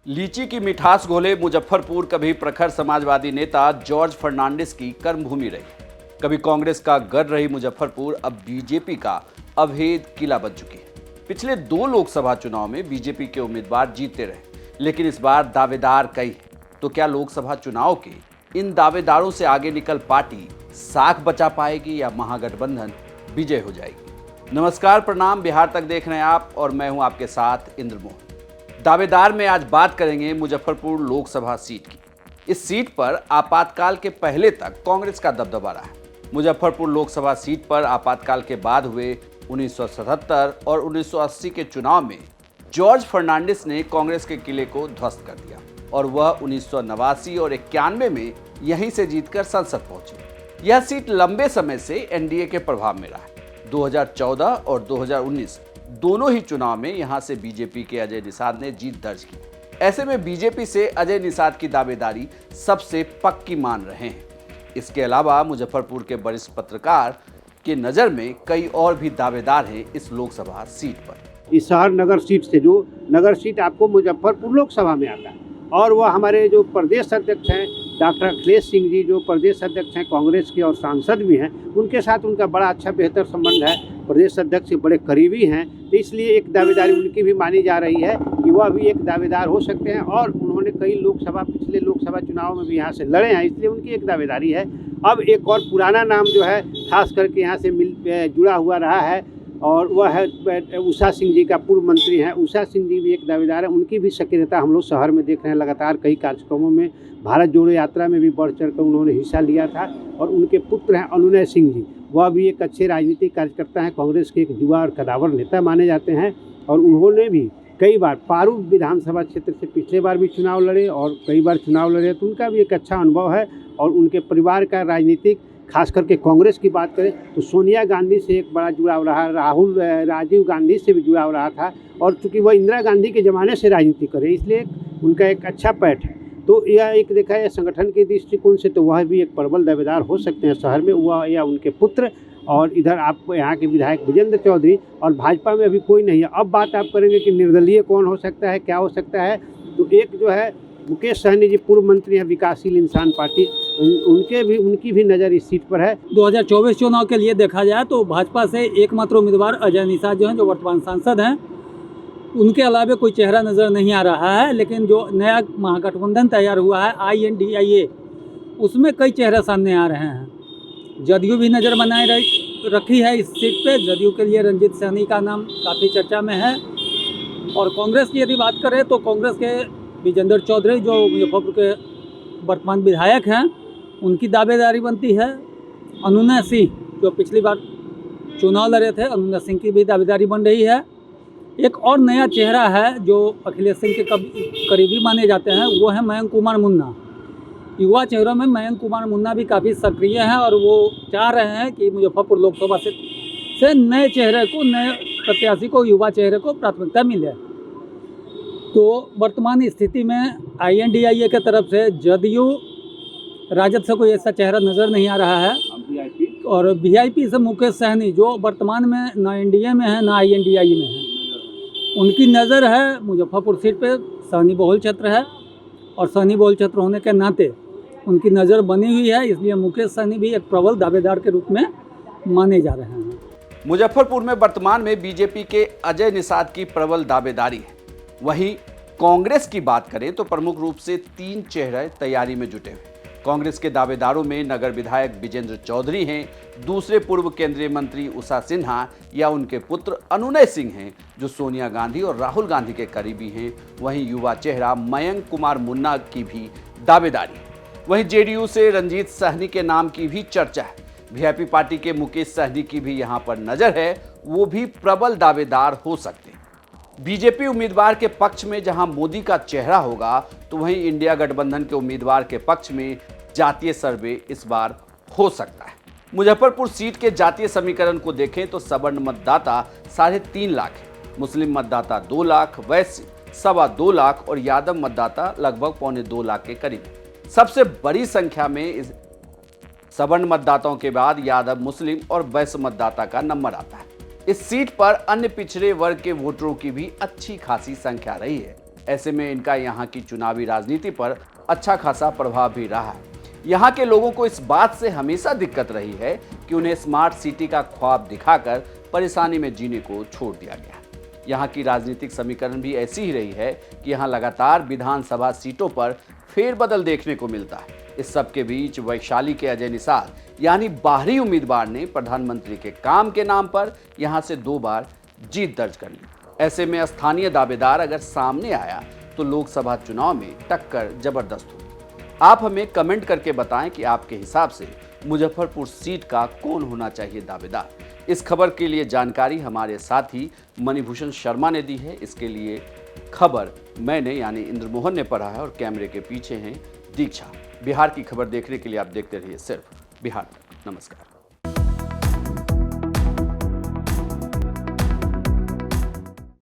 लीची की मिठास घोले मुजफ्फरपुर कभी प्रखर समाजवादी नेता जॉर्ज फर्नांडिस की कर्मभूमि रही। कभी कांग्रेस का गढ़ रही मुजफ्फरपुर अब बीजेपी का अभेद किला बन चुकी है। पिछले 2 लोकसभा चुनाव में बीजेपी के उम्मीदवार जीतते रहे, लेकिन इस बार दावेदार कई हैं। तो क्या लोकसभा चुनाव के इन दावेदारों से आगे निकल पार्टी साख बचा पाएगी या महागठबंधन विजय हो जाएगी? नमस्कार, प्रणाम। बिहार तक देख रहे हैं आप और मैं हूं आपके साथ इंद्रमोहन। दावेदार में आज बात करेंगे मुजफ्फरपुर लोकसभा सीट की। इस सीट पर आपातकाल के पहले तक कांग्रेस का दबदबा रहा है। मुजफ्फरपुर लोकसभा सीट पर आपातकाल के बाद हुए 1977 और 1980 के चुनाव में जॉर्ज फर्नांडिस ने कांग्रेस के किले को ध्वस्त कर दिया और वह 1989 और 91 में यहीं से जीतकर संसद पहुंचे। यह सीट लंबे समय से एनडीए के प्रभाव में रहा है। 2014 और 2019 दोनों ही चुनाव में यहां से बीजेपी के अजय निषाद ने जीत दर्ज की। ऐसे में बीजेपी से अजय निषाद की दावेदारी सबसे पक्की मान रहे हैं। इसके अलावा मुजफ्फरपुर के वरिष्ठ पत्रकार की नज़र में कई और भी दावेदार हैं इस लोकसभा सीट पर। इस शहर नगर सीट से जो नगर सीट आपको मुजफ्फरपुर लोकसभा में आता है और वह हमारे जो प्रदेश अध्यक्ष हैं डॉक्टर अखिलेश सिंह जी, जो प्रदेश अध्यक्ष हैं कांग्रेस के और सांसद भी हैं, उनके साथ उनका बड़ा अच्छा बेहतर संबंध है। प्रदेश अध्यक्ष से बड़े करीबी हैं, तो इसलिए एक दावेदारी उनकी भी मानी जा रही है कि वह भी एक दावेदार हो सकते हैं। और उन्होंने कई पिछले लोकसभा चुनाव में भी यहाँ से लड़े हैं, इसलिए उनकी एक दावेदारी है। अब एक और पुराना नाम जो है खास करके यहाँ से जुड़ा हुआ रहा है और वह है उषा सिंह जी का पूर्व मंत्री हैं। उषा सिंह जी भी एक दावेदार है। उनकी भी सक्रियता हम लोग शहर में देख रहे हैं। लगातार कई कार्यक्रमों में भारत जोड़ो यात्रा में भी बढ़ चढ़ कर उन्होंने हिस्सा लिया था। और उनके पुत्र हैं अनुनय सिंह जी, वह भी एक अच्छे राजनीतिक कार्यकर्ता हैं, कांग्रेस के एक युवा और कदावर नेता माने जाते हैं। और उन्होंने भी कई बार पारू विधानसभा क्षेत्र से पिछले बार भी चुनाव लड़े और कई बार चुनाव लड़े, तो उनका भी एक अच्छा अनुभव है। और उनके परिवार का राजनीतिक, खास करके कांग्रेस की बात करें तो सोनिया गांधी से एक बड़ा जुड़ाव रहा, राजीव गांधी से भी जुड़ाव रहा था। और चूंकि वह इंदिरा गांधी के ज़माने से राजनीति करे, इसलिए उनका एक अच्छा पैठ है। तो यह एक देखा है संगठन के दृष्टिकोण से, तो वह भी एक प्रबल दावेदार हो सकते हैं शहर में, वह या उनके पुत्र। और इधर आप यहाँ के विधायक विजेंद्र चौधरी, और भाजपा में अभी कोई नहीं है। अब बात आप करेंगे कि निर्दलीय कौन हो सकता है, क्या हो सकता है, तो एक जो है मुकेश सहनी जी पूर्व मंत्री हैं विकासशील इंसान पार्टी, उनकी भी नज़र इस सीट पर है। 2024 चुनाव के लिए देखा जाए तो भाजपा से एकमात्र उम्मीदवार अजय निषाद जो हैं, जो वर्तमान सांसद हैं, उनके अलावा कोई चेहरा नज़र नहीं आ रहा है। लेकिन जो नया महागठबंधन तैयार हुआ है INDIA, उसमें कई चेहरे सामने आ रहे हैं। जदयू भी नज़र बनाए रखी है इस सीट पे। जदयू के लिए रंजीत सहनी का नाम काफ़ी चर्चा में है। और कांग्रेस की यदि बात करें तो कांग्रेस के विजेंद्र चौधरी, जो मुजफ्फरपुर के वर्तमान विधायक हैं, उनकी दावेदारी बनती है। अनुनय सिंह, जो पिछली बार चुनाव लड़े थे, अनुनय सिंह की भी दावेदारी बन रही है। एक और नया चेहरा है जो अखिलेश सिंह के करीबी माने जाते हैं, वो है मयंक कुमार मुन्ना। युवा चेहरों में मयंक कुमार मुन्ना भी काफ़ी सक्रिय हैं और वो चाह रहे हैं कि मुजफ्फरपुर लोकसभा से नए चेहरे को, नए प्रत्याशी को, युवा चेहरे को प्राथमिकता मिले। तो वर्तमान स्थिति में INDIA के तरफ से जदयू, राजद से कोई ऐसा चेहरा नज़र नहीं आ रहा है। और VIP से मुकेश सहनी, जो वर्तमान में ना NDA में है ना INDIA में है, उनकी नज़र है मुजफ्फरपुर सीट पे। सहनी बहुल क्षेत्र है और सहनी बहुल क्षेत्र होने के नाते उनकी नज़र बनी हुई है, इसलिए मुकेश सहनी भी एक प्रबल दावेदार के रूप में माने जा रहे हैं। मुजफ्फरपुर में वर्तमान में बीजेपी के अजय निषाद की प्रबल दावेदारी है। वहीं कांग्रेस की बात करें तो प्रमुख रूप से 3 चेहरे तैयारी में जुटे हुए। कांग्रेस के दावेदारों में नगर विधायक विजेंद्र चौधरी हैं, दूसरे पूर्व केंद्रीय मंत्री उषा सिन्हा या उनके पुत्र अनुनय सिंह हैं, जो सोनिया गांधी और राहुल गांधी के करीबी हैं। वहीं युवा चेहरा मयंक कुमार मुन्ना की भी दावेदारी है। वहीं JDU से रंजीत सहनी के नाम की भी चर्चा है। VIP पार्टी के मुकेश सहनी की भी यहाँ पर नजर है, वो भी प्रबल दावेदार हो सकते हैं। बीजेपी उम्मीदवार के पक्ष में जहां मोदी का चेहरा होगा, तो वहीं इंडिया गठबंधन के उम्मीदवार के पक्ष में जातीय सर्वे इस बार हो सकता है। मुजफ्फरपुर सीट के जातीय समीकरण को देखें तो सवर्ण मतदाता 3.5 लाख है, मुस्लिम मतदाता 2 लाख, वैश्य 2.25 लाख और यादव मतदाता लगभग 2.25 लाख के करीब है। सबसे बड़ी संख्या में इस सवर्ण मतदाताओं के बाद यादव, मुस्लिम और वैश्य मतदाता का नंबर आता है। इस सीट पर अन्य पिछड़े वर्ग के वोटरों की भी अच्छी खासी संख्या रही है। ऐसे में इनका यहाँ की चुनावी राजनीति पर अच्छा खासा प्रभाव भी रहा है। यहाँ के लोगों को इस बात से हमेशा दिक्कत रही है कि उन्हें स्मार्ट सिटी का ख्वाब दिखाकर परेशानी में जीने को छोड़ दिया गया। यहाँ की राजनीतिक समीकरण भी ऐसी ही रही है कि यहाँ लगातार विधानसभा सीटों पर फेरबदल देखने को मिलता है। इस सब के बीच वैशाली के अजय निषाद यानी बाहरी उम्मीदवार ने प्रधानमंत्री के काम के नाम पर यहाँ से 2 बार जीत दर्ज कर ली। ऐसे में स्थानीय दावेदार अगर सामने आया तो लोकसभा चुनाव में टक्कर जबरदस्त होगी। आप हमें कमेंट करके बताएं कि आपके हिसाब से मुजफ्फरपुर सीट का कौन होना चाहिए दावेदार। इस खबर के लिए जानकारी हमारे साथी मणिभूषण शर्मा ने दी है। इसके लिए खबर मैंने यानी इंद्रमोहन ने पढ़ा है और कैमरे के पीछे हैं दीक्षा। बिहार की खबर देखने के लिए आप देखते रहिए सिर्फ बिहार तक। नमस्कार।